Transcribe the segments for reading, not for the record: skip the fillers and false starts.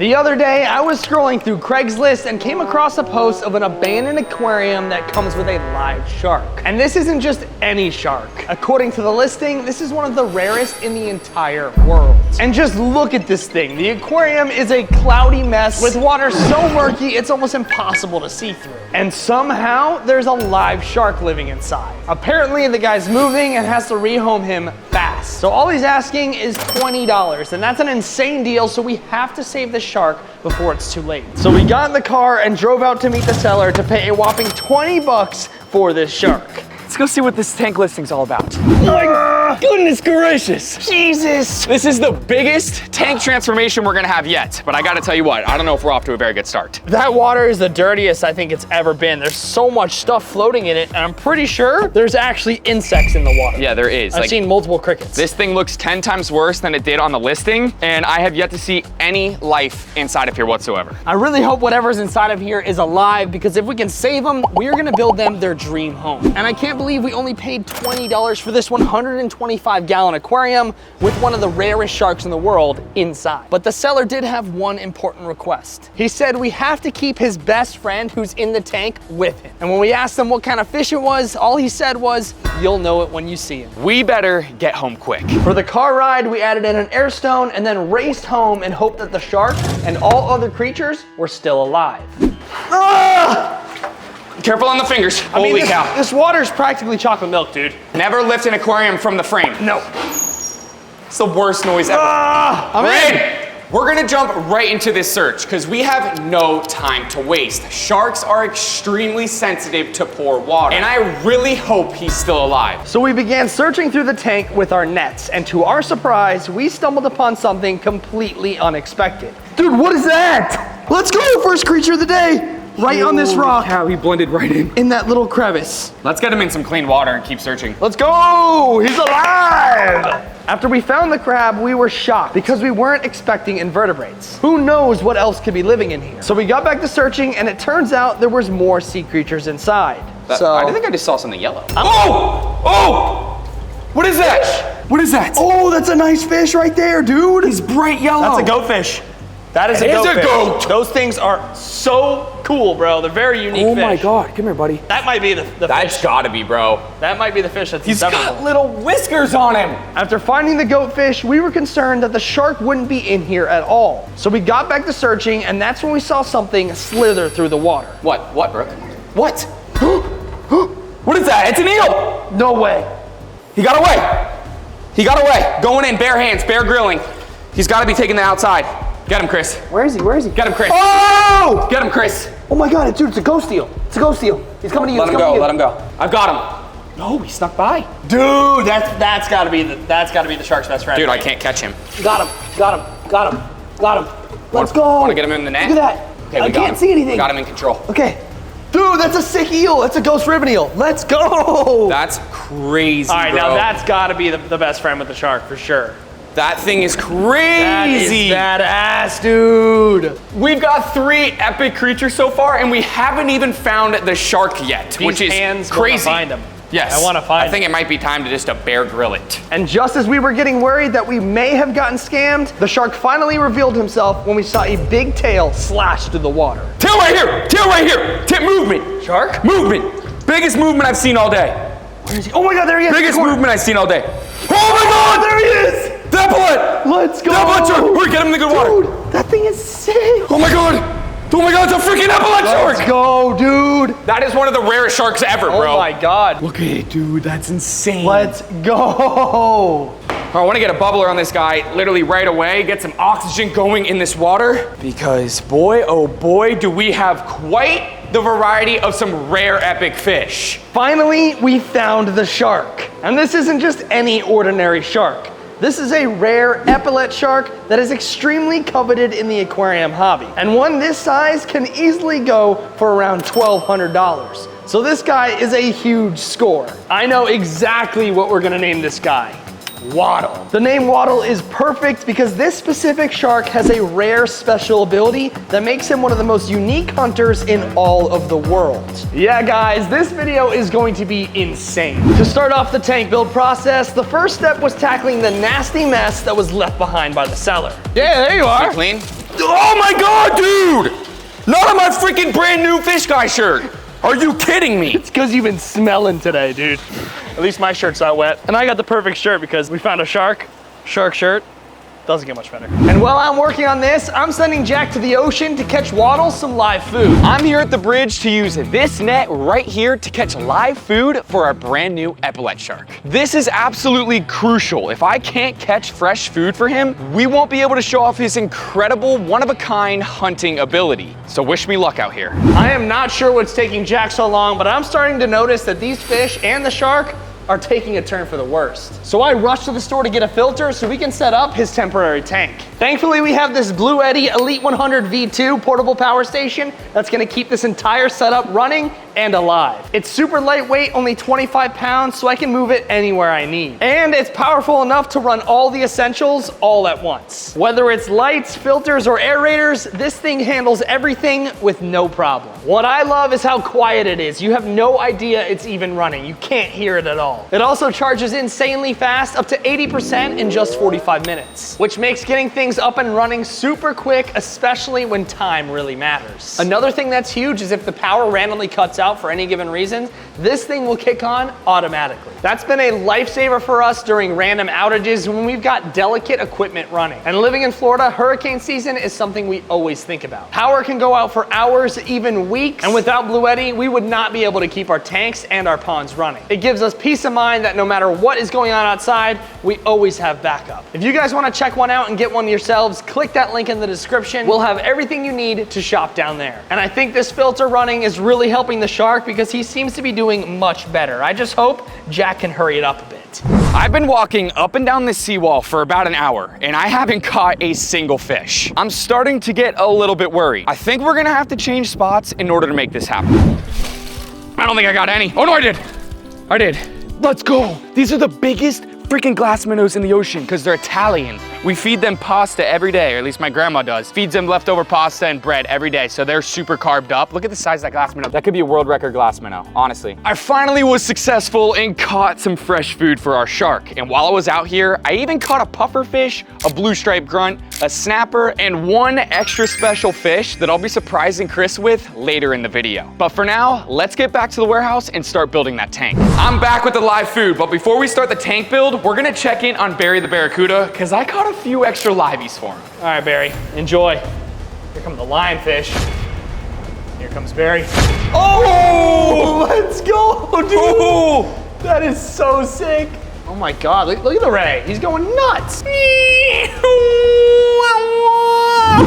The other day, I was scrolling through Craigslist and came across a post of an abandoned aquarium that comes with a live shark. And this isn't just any shark. According to the listing, this is one of the rarest in the entire world. And just look at this thing. The aquarium is a cloudy mess with water so murky, it's almost impossible to see through. And somehow, there's a live shark living inside. Apparently, the guy's moving and has to rehome him fast. So all he's asking is $20, and that's an insane deal, so we have to save the shark before it's too late. So we got in the car and drove out to meet the seller to pay a whopping 20 bucks for this shark. Let's go see what this tank listing's all about. Oh my goodness gracious. Jesus. This is the biggest tank transformation we're gonna have yet, but I gotta tell you what, I don't know if we're off to a very good start. That water is the dirtiest I think it's ever been. There's so much stuff floating in it, and I'm pretty sure there's actually insects in the water. Yeah, there is. I've seen multiple crickets. This thing looks 10 times worse than it did on the listing, and I have yet to see any life inside of here whatsoever. I really hope whatever's inside of here is alive, because if we can save them, we are gonna build them their dream home. And I can't believe we only paid $20 for this 125-gallon aquarium with one of the rarest sharks in the world inside. But the seller did have one important request. He said we have to keep his best friend who's in the tank with him. And when we asked him what kind of fish it was, all he said was, "You'll know it when you see him." We better get home quick. For the car ride, we added in an air stone and then raced home and hoped that the shark and all other creatures were still alive. Ah! Careful on the fingers. Holy cow. This water is practically chocolate milk, dude. Never lift an aquarium from the frame. No. It's the worst noise ever. I'm in. We're gonna jump right into this search because we have no time to waste. Sharks are extremely sensitive to poor water, and I really hope he's still alive. So we began searching through the tank with our nets, and to our surprise, we stumbled upon something completely unexpected. Dude, what is that? Let's go, first creature of the day. Right on this rock. How he blended right in that little crevice. Let's get him in some clean water and keep searching. Let's go! He's alive! After we found the crab, we were shocked because we weren't expecting invertebrates. Who knows what else could be living in here? So we got back to searching, and it turns out there was more sea creatures inside. I think I just saw something yellow. Oh! What is that? What is that? Oh, that's a nice fish right there, dude. He's bright yellow. That's a goatfish. That is a goatfish. Those things are so cool, bro. They're very unique fish. Oh my God, come here, buddy. That might be the That's fish. gotta be, bro. That might be the fish that's He's inseparable. got little whiskers on him. After finding the goatfish, we were concerned that the shark wouldn't be in here at all. So we got back to searching, and that's when we saw something slither through the water. What, Brooke? What? What is that? It's an eel. No way. He got away. He got away. Going in, bare hands, bare grilling. He's gotta be taking that outside. Get him, Chris. Where is he? Where is he? Get him, Chris. Oh! Get him, Chris. Oh my God, dude, it's a ghost eel. It's a ghost eel. He's coming to you. Let him go, let him go. I've got him. No, he snuck by. Dude, that's gotta be the shark's best friend. Dude, I can't catch him. Got him. Let's go. Wanna get him in the net? Look at that. Okay, I can't see anything. Got him in control. Okay. Dude, that's a sick eel. That's a ghost ribbon eel. Let's go. That's crazy, All right, bro. now that's gotta be the best friend with the shark for sure. That thing is crazy. That is badass, dude. We've got 3 epic creatures so far, and we haven't even found the shark yet, which is crazy. Find him. Yes. I want to find I think it might be time to just bear grill it. And just as we were getting worried that we may have gotten scammed, the shark finally revealed himself when we saw a big tail slash through the water. Tail right here! Tail right here! Tip movement! Shark? Movement! Biggest movement I've seen all day. Where is he? Oh my God, there he is. Biggest movement I've seen all day. Oh my God! There he is! The epaulette! Let's go! The epaulette shark! We're getting him in the good water. Dude, that thing is sick. Oh my God! Oh my God, it's a freaking epaulette shark! Let's go, dude. That is one of the rarest sharks ever, bro. Oh my God. Look at it, dude. That's insane. Let's go. I want to get a bubbler on this guy literally right away, get some oxygen going in this water, because boy, oh boy, do we have quite the variety of some rare epic fish. Finally, we found the shark. And this isn't just any ordinary shark. This is a rare epaulette shark that is extremely coveted in the aquarium hobby. And one this size can easily go for around $1,200. So this guy is a huge score. I know exactly what we're gonna name this guy. Waddle. The name Waddle is perfect because this specific shark has a rare special ability that makes him one of the most unique hunters in all of the world. Yeah guys, this video is going to be insane. To start off the tank build process, the first step was tackling the nasty mess that was left behind by the seller. Yeah, there you are. Clean? Oh my God, dude! Not on my freaking brand new fish guy shirt. Are you kidding me? It's because you've been smelling today, dude. At least my shirt's not wet. And I got the perfect shirt because we found a shark shirt. Doesn't get much better. And while I'm working on this, I'm sending Jack to the ocean to catch Waddle some live food. I'm here at the bridge to use this net right here to catch live food for our brand new epaulette shark. This is absolutely crucial. If I can't catch fresh food for him, we won't be able to show off his incredible one-of-a-kind hunting ability. So wish me luck out here. I am not sure what's taking Jack so long, but I'm starting to notice that these fish and the shark are taking a turn for the worst. So I rushed to the store to get a filter so we can set up his temporary tank. Thankfully, we have this Blue Eddy Elite 100 V2 portable power station that's gonna keep this entire setup running and alive. It's super lightweight, only 25 pounds, so I can move it anywhere I need. And it's powerful enough to run all the essentials all at once. Whether it's lights, filters, or aerators, this thing handles everything with no problem. What I love is how quiet it is. You have no idea it's even running. You can't hear it at all. It also charges insanely fast, up to 80% in just 45 minutes, which makes getting things up and running super quick, especially when time really matters. Another thing that's huge is if the power randomly cuts out for any given reason, this thing will kick on automatically. That's been a lifesaver for us during random outages when we've got delicate equipment running. And living in Florida, hurricane season is something we always think about. Power can go out for hours, even weeks, and without Blue Eddy, we would not be able to keep our tanks and our ponds running. It gives us peace of mind that no matter what is going on outside, we always have backup. If you guys want to check one out and get one yourselves, click that link in the description. We'll have everything you need to shop down there. And I think this filter running is really helping the shark because he seems to be doing much better. I just hope Jack can hurry it up a bit. I've been walking up and down this seawall for about an hour and I haven't caught a single fish. I'm starting to get a little bit worried. I think we're gonna have to change spots in order to make this happen. I don't think I got any. Oh no, I did. I did. Let's go. These are the biggest freaking glass minnows in the ocean because they're Italian. We feed them pasta every day, or at least my grandma does. Feeds them leftover pasta and bread every day, so they're super carved up. Look at the size of that glass minnow. That could be a world record glass minnow, honestly. I finally was successful and caught some fresh food for our shark. And while I was out here, I even caught a puffer fish, a blue striped grunt, a snapper, and one extra special fish that I'll be surprising Chris with later in the video. But for now, let's get back to the warehouse and start building that tank. I'm back with the live food, but before we start the tank build, we're gonna check in on Barry the Barracuda, because I caught a few extra liveys for him. All right, Barry, enjoy. Here come the lionfish. Here comes Barry. Oh, let's go, dude. Oh, that is so sick. Oh my God, look at the ray. He's going nuts.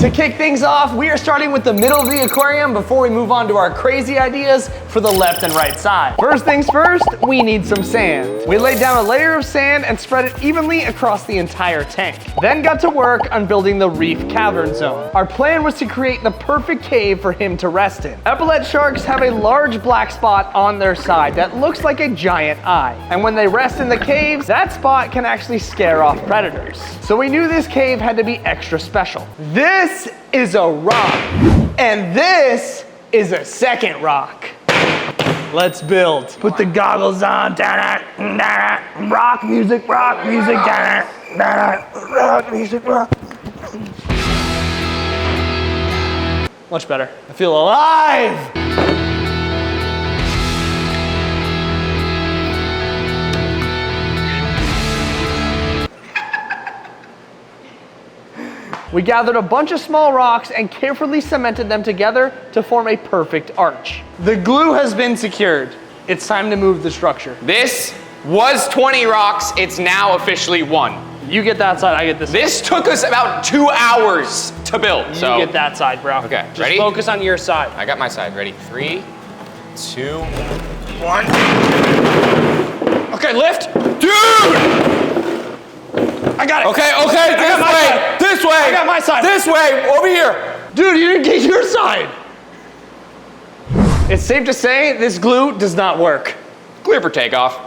To kick things off, we are starting with the middle of the aquarium before we move on to our crazy ideas for the left and right side. First things first, we need some sand. We laid down a layer of sand and spread it evenly across the entire tank. Then got to work on building the Reef cavern zone. Our plan was to create the perfect cave for him to rest in. Epaulette sharks have a large black spot on their side that looks like a giant eye. And when they rest in the caves, that spot can actually scare off predators. So we knew this cave had to be extra special. This is a rock, and this is a second rock. Let's build. Put the goggles on. Rock music, rock music. Rock music, rock. Much better. I feel alive. We gathered a bunch of small rocks and carefully cemented them together to form a perfect arch. The glue has been secured. It's time to move the structure. This was 20 rocks. It's now officially 1. You get that side, I get this. This took us about 2 hours to build. You get that side, bro. Okay, just ready? Focus on your side. I got my side. Ready? 3, 2, 1. Okay, lift. Dude! I got it. Okay, this way. I got my side. This way, over here. Dude, you didn't get your side. It's safe to say this glue does not work. Clear for takeoff.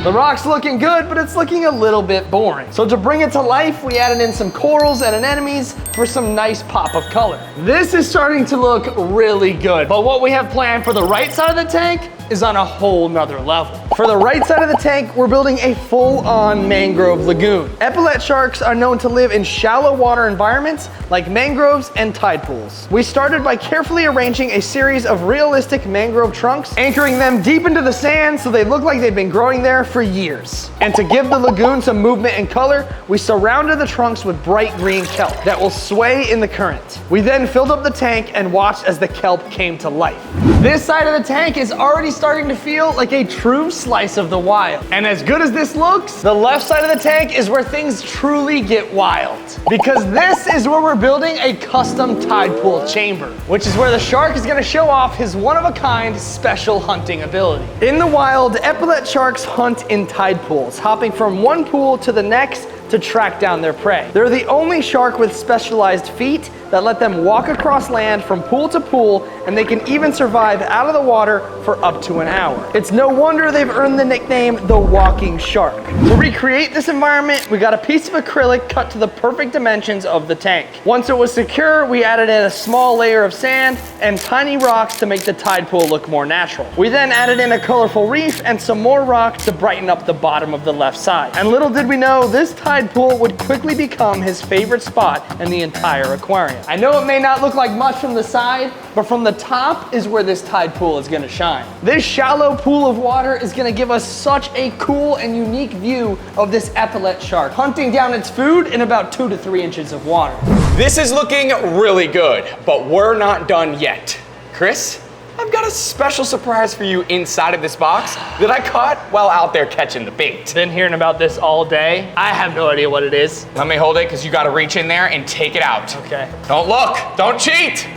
The rock's looking good, but it's looking a little bit boring. So to bring it to life, we added in some corals and anemones for some nice pop of color. This is starting to look really good, but what we have planned for the right side of the tank is on a whole nother level. For the right side of the tank, we're building a full-on mangrove lagoon. Epaulette sharks are known to live in shallow water environments like mangroves and tide pools. We started by carefully arranging a series of realistic mangrove trunks, anchoring them deep into the sand so they look like they've been growing there for years. And to give the lagoon some movement and color, we surrounded the trunks with bright green kelp that will sway in the current. We then filled up the tank and watched as the kelp came to life. This side of the tank is already starting to feel like a true slice of the wild. And as good as this looks, the left side of the tank is where things truly get wild. Because this is where we're building a custom tide pool chamber, which is where the shark is gonna show off his one-of-a-kind special hunting ability. In the wild, epaulette sharks hunt in tide pools, hopping from one pool to the next to track down their prey. They're the only shark with specialized feet that let them walk across land from pool to pool, and they can even survive out of the water for up to an hour. It's no wonder they've earned the nickname the walking shark. To recreate this environment, we got a piece of acrylic cut to the perfect dimensions of the tank. Once it was secure, we added in a small layer of sand and tiny rocks to make the tide pool look more natural. We then added in a colorful reef and some more rocks to brighten up the bottom of the left side. And little did we know, this tide pool would quickly become his favorite spot in the entire aquarium. I know it may not look like much from the side, but from the top is where this tide pool is gonna shine. This shallow pool of water is gonna give us such a cool and unique view of this epaulette shark, hunting down its food in about 2 to 3 inches of water. This is looking really good, but we're not done yet. Chris, I've got a special surprise for you inside of this box that I caught while out there catching the bait. Been hearing about this all day. I have no idea what it is. Let me hold it, because you gotta reach in there and take it out. Okay. Don't look, don't cheat.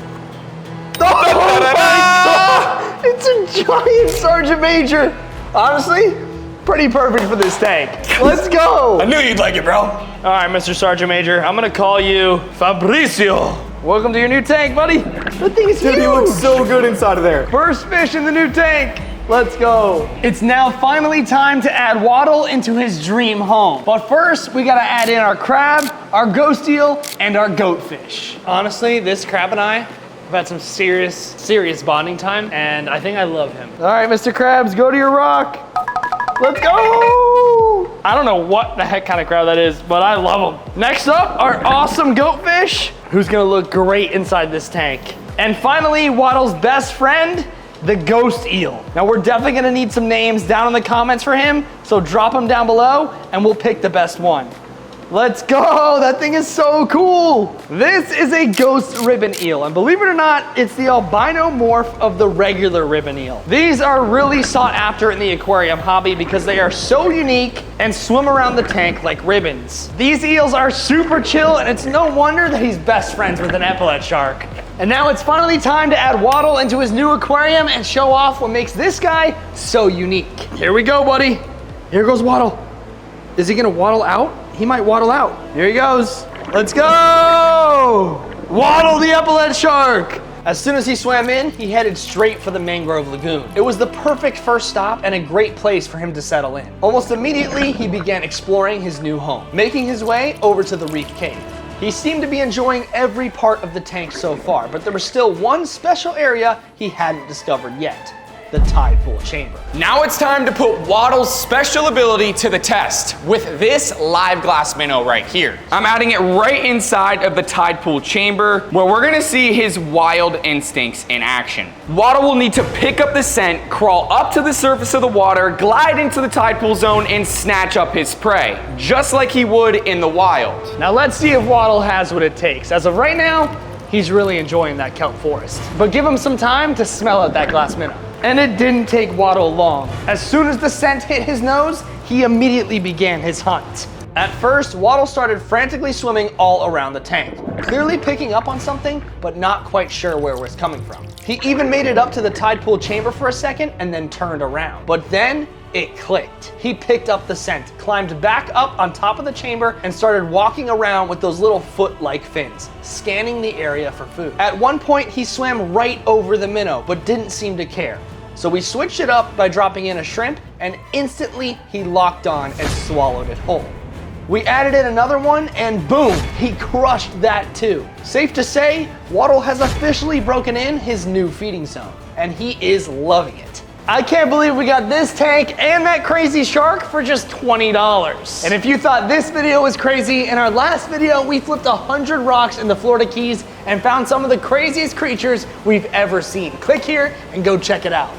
Oh my God! It's a giant Sergeant Major. Honestly, pretty perfect for this tank. Let's go. I knew you'd like it, bro. All right, Mr. Sergeant Major, I'm gonna call you Fabricio. Welcome to your new tank, buddy. That thing is huge. Dude, he looks so good inside of there. First fish in the new tank. Let's go. It's now finally time to add Waddle into his dream home. But first, we gotta add in our crab, our ghost eel, and our goatfish. Honestly, this crab and I have had some serious bonding time, and I think I love him. All right, Mr. Krabs, go to your rock. Let's go! I don't know what the heck kind of crab that is, but I love them. Next up, our awesome goatfish, who's gonna look great inside this tank. And finally, Waddle's best friend, the ghost eel. Now we're definitely gonna need some names down in the comments for him, so drop them down below and we'll pick the best one. Let's go, that thing is so cool. This is a ghost ribbon eel, and believe it or not, it's the albino morph of the regular ribbon eel. These are really sought after in the aquarium hobby because they are so unique and swim around the tank like ribbons. These eels are super chill, and it's no wonder that he's best friends with an epaulette shark. And now it's finally time to add Waddle into his new aquarium and show off what makes this guy so unique. Here we go, buddy. Here goes Waddle. Is he gonna waddle out? He might waddle out. Here he goes. Let's go! Waddle the epaulette shark! As soon as he swam in, he headed straight for the Mangrove Lagoon. It was the perfect first stop and a great place for him to settle in. Almost immediately, he began exploring his new home, making his way over to the Reef Cave. He seemed to be enjoying every part of the tank so far, but there was still one special area he hadn't discovered yet. The tide pool chamber. Now it's time to put Waddle's special ability to the test with this live glass minnow right here. I'm adding it right inside of the tide pool chamber where we're gonna see his wild instincts in action. Waddle will need to pick up the scent, crawl up to the surface of the water, glide into the tide pool zone, and snatch up his prey, just like he would in the wild. Now let's see if Waddle has what it takes. As of right now, he's really enjoying that kelp forest. But give him some time to smell out that glass minnow. And it didn't take Waddle long. As soon as the scent hit his nose, he immediately began his hunt. At first, Waddle started frantically swimming all around the tank, clearly picking up on something, but not quite sure where it was coming from. He even made it up to the tide pool chamber for a second and then turned around. But then it clicked. He picked up the scent, climbed back up on top of the chamber, and started walking around with those little foot-like fins, scanning the area for food. At one point, he swam right over the minnow, but didn't seem to care. So we switched it up by dropping in a shrimp, and instantly he locked on and swallowed it whole. We added in another one, and boom, he crushed that too. Safe to say, Waddle has officially broken in his new feeding zone, and he is loving it. I can't believe we got this tank and that crazy shark for just $20. And if you thought this video was crazy, in our last video, we flipped 100 rocks in the Florida Keys and found some of the craziest creatures we've ever seen. Click here and go check it out.